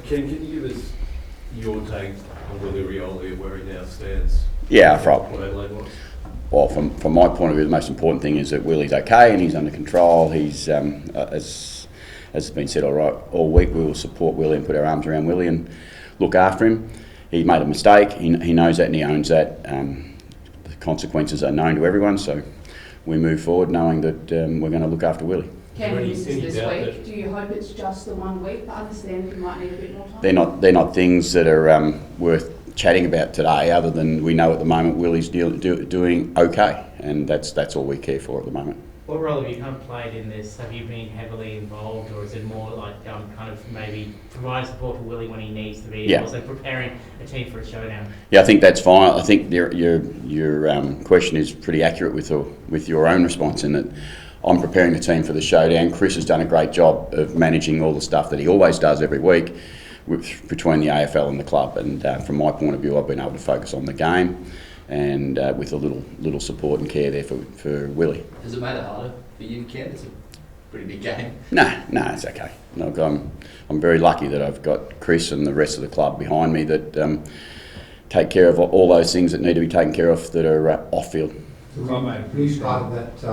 Ken, can you give us your take on Willie Rioli, where he now stands? Yeah, What Adelaide was? well, from my point of view, the most important thing is that Willie's okay and he's under control. He's, as has been said all week, we will support Willie and put our arms around Willie and look after him. He made a mistake. He knows that and he owns that. The consequences are known to everyone, so we move forward knowing that we're going to look after Willie. Can he miss this week? Do you hope it's just the 1 week? But understand that you might need a bit more time. They're not things that are worth chatting about today, other than we know at the moment Willie's doing okay, and that's all we care for at the moment. What role have you kind of played in this? Have you been heavily involved, or is it more like kind of maybe providing support to Willie when he needs to be, and also preparing a team for a showdown? Yeah, I think that's fine. I think your question is pretty accurate with your own response in that I'm preparing the team for the showdown. Chris has done a great job of managing all the stuff that he always does every week between the AFL and the club, and from my point of view I've been able to focus on the game and with a little support and care there for Willie. Does it make it harder for you, Ken? It's a pretty big game. No, it's okay. Look, I'm very lucky that I've got Chris and the rest of the club behind me that take care of all those things that need to be taken care of that are off field. So when you started that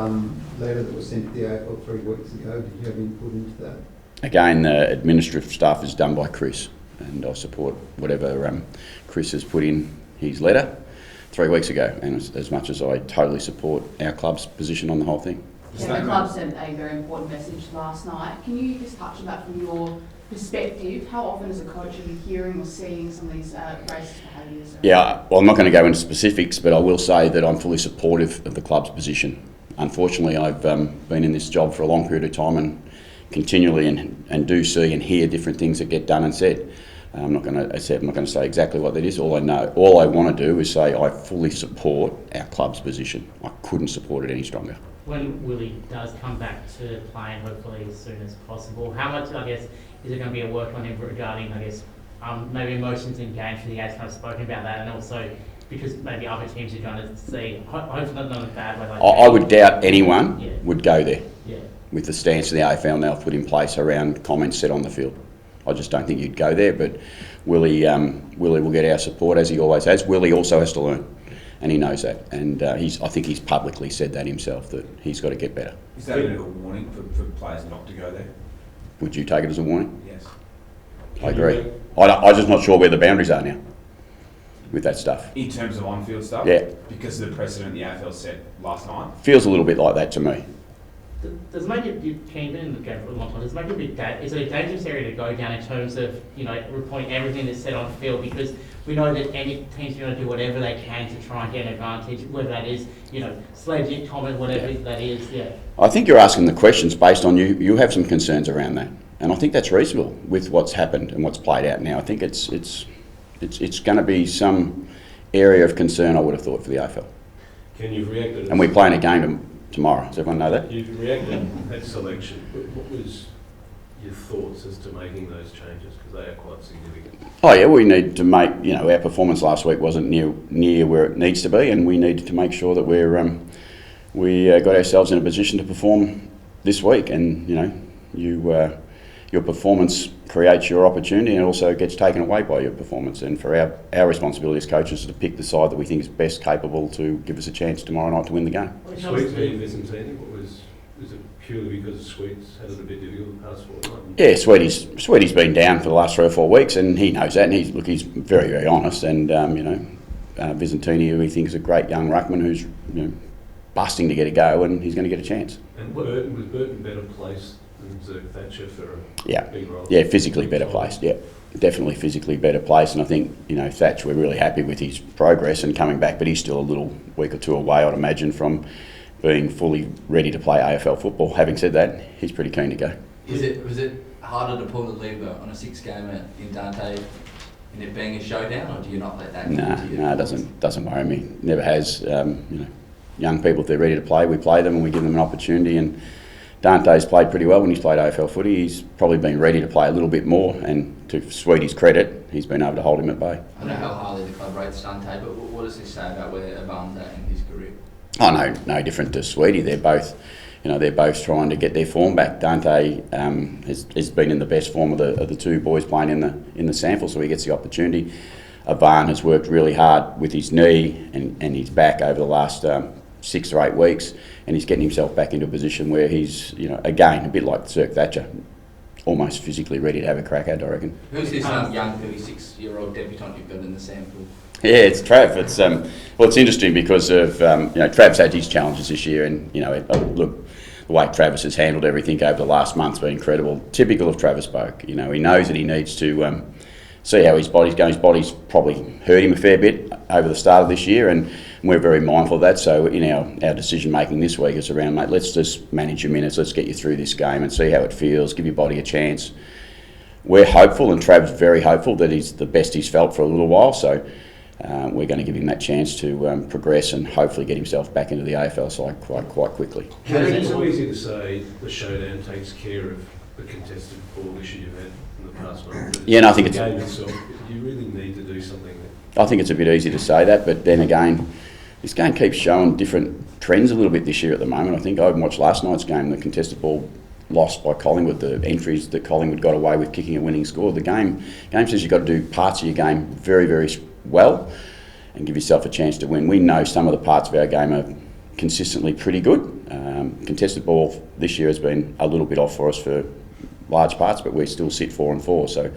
letter that was sent to the AFL 3 weeks ago, did you have input into that? Again, the administrative stuff is done by Chris, and I support whatever Chris has put in his letter 3 weeks ago, and as much as I totally support our club's position on the whole thing. Yeah, the club sent a very important message last night. Can you just touch on that from your perspective? How often as a coach are you hearing or seeing some of these racist behaviours? Yeah, well, I'm not going to go into specifics, but I will say that I'm fully supportive of the club's position. Unfortunately, I've been in this job for a long period of time and continually and do see and hear different things that get done and said. I'm not going to say exactly what that is. All I want to do is say I fully support our club's position. I couldn't support it any stronger. When Willie does come back to playing, hopefully as soon as possible, how much, I guess, is it going to be a work on him regarding, I guess, maybe emotions in games? He has kind of spoken about that, and also because maybe other teams are going to see, hopefully not in a bad way. Like I would doubt anyone would go there. Yeah. With the stance the AFL now put in place around comments said on the field. I just don't think you'd go there, but Willie will get our support as he always has. Willie also has to learn, and he knows that, and I think he's publicly said that himself, that he's got to get better. Is that a warning for players not to go there? Would you take it as a warning? Yes. I agree. I'm just not sure where the boundaries are now with that stuff. In terms of on-field stuff? Yeah. Because of the precedent the AFL set last night? Feels a little bit like that to me. Does it make it, you've been in the game for a long time, does it make it is it a dangerous area to go down in terms of, reporting everything that's said on the field? Because we know that any team's going to do whatever they can to try and get an advantage, whether that is, sledging, comment, whatever that is, I think you're asking the questions based on you have some concerns around that, and I think that's reasonable with what's happened and what's played out now. I think it's going to be some area of concern, I would have thought, for the AFL. Can you react? And we're playing a game tomorrow. Does everyone know that? You reacted at selection. What was your thoughts as to making those changes? Because they are quite significant. Oh yeah, we need to make, our performance last week wasn't near where it needs to be, and we needed to make sure that we got ourselves in a position to perform this week. And your performance creates your opportunity and also gets taken away by your performance. And for our responsibility as coaches is to pick the side that we think is best capable to give us a chance tomorrow night to win the game. Sweets being Vicentini, was it purely because Sweets had it a bit difficult the past fortnight? Yeah, Sweety's been down for the last 3 or 4 weeks, and he knows that, and he's very, very honest. And Vicentini, who he thinks is a great young ruckman who's busting to get a go, and he's going to get a chance. And was Burton better placed than Zack Thatcher for a big role? Yeah, physically better placed. Yeah, definitely physically better placed. And I think Thatch, we're really happy with his progress and coming back, but he's still a little week or two away, I'd imagine, from being fully ready to play AFL football. Having said that, he's pretty keen to go. Was it harder to pull the lever on a 6-gamer in Dante in it being a showdown, or do you not let that? No, it doesn't worry me. Never has. Young people, if they're ready to play, we play them and we give them an opportunity. And Dante's played pretty well when he's played AFL footy. He's probably been ready to play a little bit more, and to Sweety's credit, he's been able to hold him at bay. I know how highly the club rates Dante, but what does this say about where Avan's at in his career? Oh, no different to Sweety. They're both they're both trying to get their form back. Dante has been in the best form of the two boys playing in the sample, so he gets the opportunity. Ivan has worked really hard with his knee and his back over the last 6 or 8 weeks, and he's getting himself back into a position where he's, again, a bit like Zack Thatcher, almost physically ready to have a crack at, I reckon. Who's this young 36-year-old debutant you've got in the sample? Yeah, it's Trav. It's interesting because of Trav's had his challenges this year, and look, the way Travis has handled everything over the last month's been incredible. Typical of Travis Boak. He knows that he needs to see how his body's going. His body's probably hurt him a fair bit over the start of this year, and we're very mindful of that. So in our decision making this week, it's around, mate, let's just manage your minutes. Let's get you through this game and see how it feels. Give your body a chance. We're hopeful, and Trav's very hopeful that he's the best he's felt for a little while. So. We're going to give him that chance to progress and hopefully get himself back into the AFL side quite quickly. It's so easy to say the Showdown takes care of the contested ball issue you've had in the past month. Yeah, and I think it's the game itself. Do you really need to do something there? I think it's a bit easy to say that, but then again, this game keeps showing different trends a little bit this year at the moment. I think I watched last night's game, the contested ball lost by Collingwood, the entries that Collingwood got away with kicking a winning score. The game says you've got to do parts of your game very, very well and give yourself a chance to win. We know some of the parts of our game are consistently pretty good. Contested ball this year has been a little bit off for us for large parts, but we still sit 4-4. So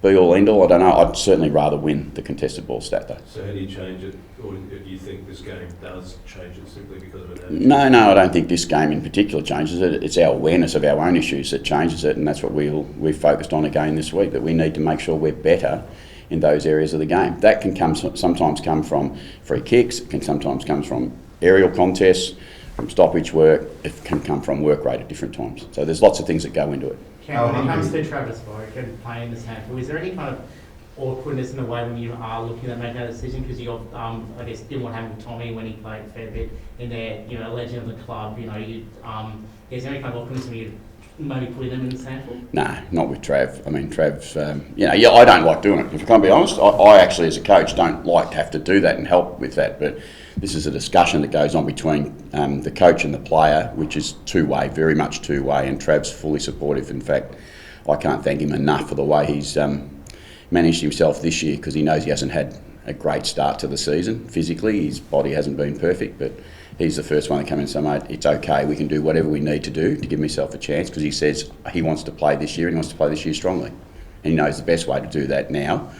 be all end all, I don't know. I'd certainly rather win the contested ball stat though. So how do you change it, or do you think this game does change it simply because of an attitude? No, I don't think this game in particular changes it. It's our awareness of our own issues that changes it, and that's what we've focused on again this week, that we need to make sure we're better in those areas of the game. That can sometimes come from free kicks, it can sometimes come from aerial contests, from stoppage work, it can come from work rate at different times. So there's lots of things that go into it. When it comes to Travis Boak and playing this handful, is there any kind of awkwardness in the way when you are looking at making that decision? Because you, I guess, didn't want to have with Tommy when he played a fair bit in there, a legend of the club. Is there any kind of awkwardness when you maybe putting them in the sample? No, not with Trav. I mean, Trav's, I don't like doing it. If I can't be honest, I actually, as a coach, don't like to have to do that and help with that. But this is a discussion that goes on between the coach and the player, which is two-way, very much two-way, and Trav's fully supportive. In fact, I can't thank him enough for the way he's managed himself this year, because he knows he hasn't had a great start to the season physically. His body hasn't been perfect, but he's the first one to come in and say, mate, it's okay, we can do whatever we need to do to give himself a chance, because he says he wants to play this year and he wants to play this year strongly. And he knows the best way to do that now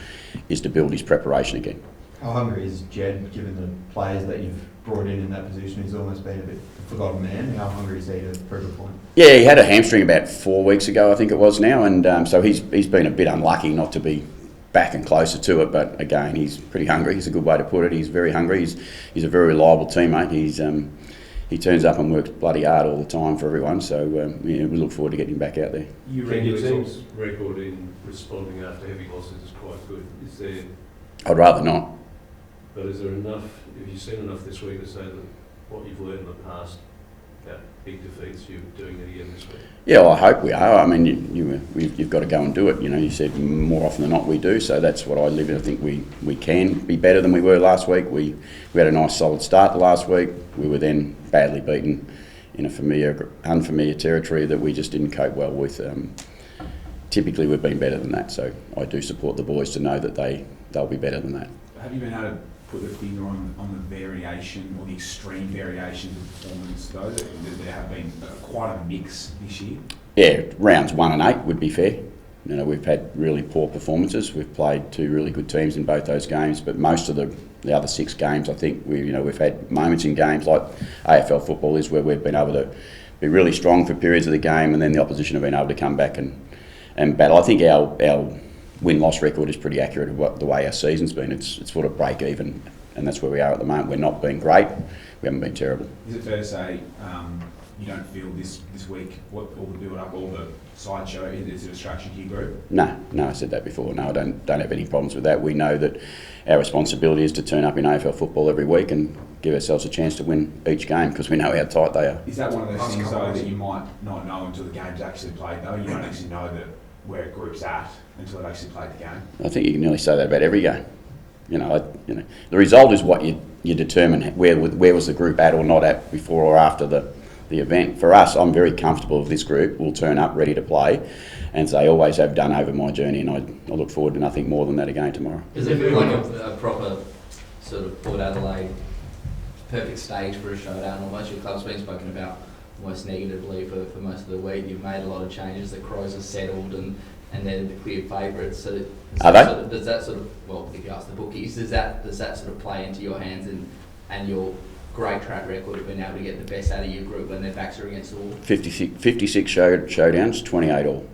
is to build his preparation again. How hungry is Jed, given the players that you've brought in that position? He's almost been a bit forgotten man. How hungry is he to prove a point? Yeah, he had a hamstring about 4 weeks ago, I think it was now, and so he's been a bit unlucky not to be back and closer to it, but again, he's pretty hungry. He's a good way to put it. He's very hungry. He's a very reliable teammate. He turns up and works bloody hard all the time for everyone, so we look forward to getting him back out there. Your team's record in responding after heavy losses is quite good. Is there? I'd rather not. But is there enough, have you seen enough this week to say that what you've learned in the past about big defeats, you're doing it again this week? Yeah, well, I hope we are. I mean, you've got to go and do it. You said more often than not we do, so that's what I live in. I think we can be better than we were last week. We had a nice solid start the last week. We were then badly beaten in a unfamiliar territory that we just didn't cope well with. Typically we've been better than that, so I do support the boys to know that they'll be better than that. Have you been able to put the finger on the variation or the extreme variations of performance though? There have been quite a mix this year. Yeah, rounds 1 and 8 would be fair. We've had really poor performances. We've played 2 really good teams in both those games, but most of the other 6 games, I think we've had moments in games like AFL football is where we've been able to be really strong for periods of the game, and then the opposition have been able to come back and battle. I think our win-loss record is pretty accurate of the way our season's been. It's sort of break even, and that's where we are at the moment. We're not being great. We haven't been terrible. Is it fair to say you don't feel this week, all the build-up, all the sideshow, is it a distraction to your group? No, I said that before. No, I don't have any problems with that. We know that our responsibility is to turn up in AFL football every week and give ourselves a chance to win each game, because we know how tight they are. Is that one of those things, though, that you might not know until the game's actually played, though? You don't actually know where a group's at until they've actually played the game? I think you can nearly say that about every game. The result is what you determine where was the group at or not at before or after the the event. For us, I'm very comfortable with this group. We'll turn up ready to play, and as they always have done over my journey, and I look forward to nothing more than that again tomorrow. Does it feel like a proper sort of Port Adelaide perfect stage for a showdown almost? Your club's been spoken about almost negatively for most of the week. You've made a lot of changes. The Crows are settled and they're the clear favourites. So are they? Does that sort of, well, if you ask the bookies, does that sort of play into your hands and your great track record of being able to get the best out of your group when their backs are against the wall? 56 showdowns, 28 all.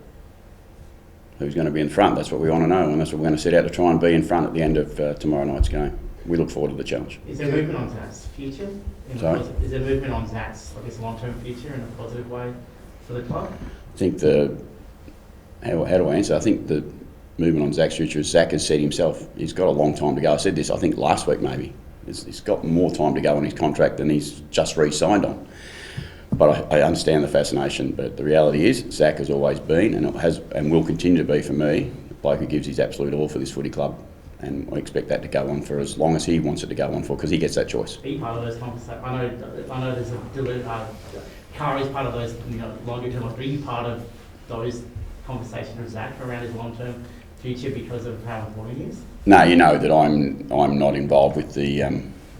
Who's going to be in front? That's what we want to know, and that's what we're going to set out to try and be in front at the end of tomorrow night's game. We look forward to the challenge. Is there movement on Zack's future? Sorry? Is there movement on Zack's, like his long-term future in a positive way for the club? I think how do I answer? I think the movement on Zack's future is Zack has said himself, he's got a long time to go. I said this, I think last week maybe. He's got more time to go on his contract than he's just re-signed on. But I understand the fascination. But the reality is, Zack has always been and will continue to be for me the bloke who gives his absolute all for this footy club. And I expect that to go on for as long as he wants it to go on for, because he gets that choice. Are you part of those conversations? I know there's a Kari's part of those, longer term. Are you part of those conversations with Zack around his long term future because of how important he is? No, you know that I'm not involved with the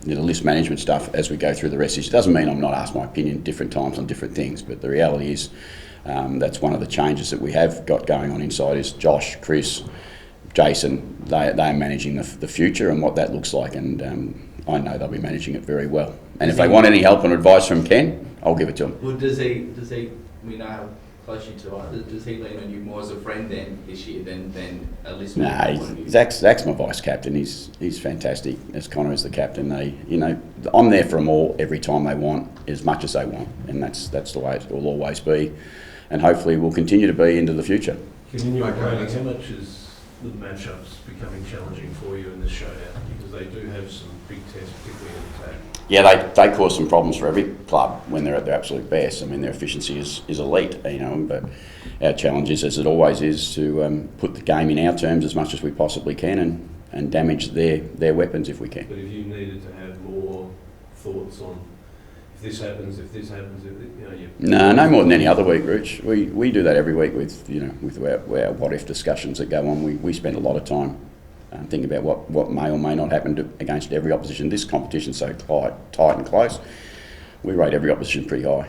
list management stuff as we go through the rest. It doesn't mean I'm not asked my opinion different times on different things, but the reality is that's one of the changes that we have got going on inside is Josh, Chris, Jason, they are managing the future and what that looks like, and I know they'll be managing it very well. And if they want any help and advice from Ken, I'll give it to them. Well, does he? We know how close you two are. Does he lean on you more as a friend then this year than a listener? No, Zack's my vice captain. He's fantastic. As Connor is the captain, I'm there for them all every time they want, as much as they want, and that's the way it will always be, and hopefully will continue to be into the future. Can you explain how much is the matchups becoming challenging for you in this showdown, because they do have some big tests, particularly in attack? Yeah, they cause some problems for every club when they're at their absolute best. I mean, their efficiency is elite, but our challenge is, as it always is, to put the game in our terms as much as we possibly can and damage their weapons if we can. But if you needed to have more thoughts on if this happens, No more than any other week, Rich. We do that every week with our what if discussions that go on. We spend a lot of time thinking about what may or may not happen against every opposition. This competition's so tight and close. We rate every opposition pretty high.